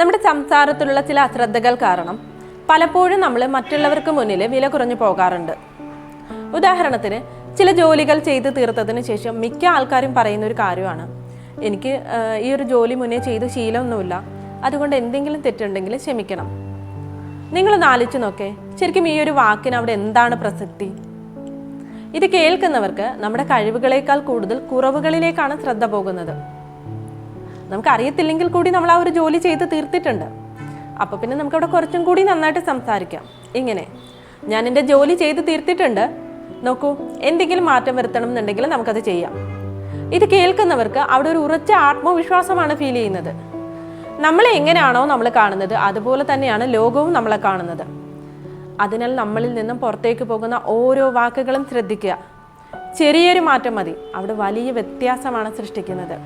നമ്മുടെ സംസാരത്തിലുള്ള ചില അശ്രദ്ധകൾ കാരണം പലപ്പോഴും നമ്മൾ മറ്റുള്ളവർക്ക് മുന്നിൽ വില കുറഞ്ഞു പോകാറുണ്ട്. ഉദാഹരണത്തിന്, ചില ജോലികൾ ചെയ്ത് തീർത്തതിന് ശേഷം മിക്ക ആൾക്കാരും പറയുന്ന ഒരു കാര്യമാണ്, എനിക്ക് ഈ ഒരു ജോലി മുന്നേ ചെയ്ത് ശീലമൊന്നുമില്ല, അതുകൊണ്ട് എന്തെങ്കിലും തെറ്റുണ്ടെങ്കിൽ ക്ഷമിക്കണം. നിങ്ങളൊന്ന് ആലോചിച്ച് നോക്കേ, ശരിക്കും ഈ ഒരു വാക്കിന് അവിടെ എന്താണ് പ്രസക്തി? ഇത് കേൾക്കുന്നവർക്ക് നമ്മുടെ കഴിവുകളേക്കാൾ കൂടുതൽ കുറവുകളിലേക്കാണ് ശ്രദ്ധ പോകുന്നത്. നമുക്കറിയത്തില്ലെങ്കിൽ കൂടി നമ്മൾ ആ ഒരു ജോലി ചെയ്ത് തീർത്തിട്ടുണ്ട്. അപ്പോൾ പിന്നെ നമുക്കവിടെ കുറച്ചും കൂടി നന്നായിട്ട് സംസാരിക്കാം. ഇങ്ങനെ, ഞാൻ എൻ്റെ ജോലി ചെയ്ത് തീർത്തിട്ടുണ്ട്, നോക്കൂ, എന്തെങ്കിലും മാറ്റം വരുത്തണം എന്നുണ്ടെങ്കിൽ നമുക്കത് ചെയ്യാം. ഇത് കേൾക്കുന്നവർക്ക് അവിടെ ഒരു ഉറച്ച ആത്മവിശ്വാസമാണ് ഫീൽ ചെയ്യുന്നത്. നമ്മളെ എങ്ങനെയാണോ നമ്മൾ കാണുന്നത്, അതുപോലെ തന്നെയാണ് ലോകവും നമ്മളെ കാണുന്നത്. അതിനാൽ നമ്മളിൽ നിന്നും പുറത്തേക്ക് പോകുന്ന ഓരോ വാക്കുകളും ശ്രദ്ധിക്കുക. ചെറിയൊരു മാറ്റം മതി, അവിടെ വലിയ വ്യത്യാസമാണ് സൃഷ്ടിക്കുന്നത്.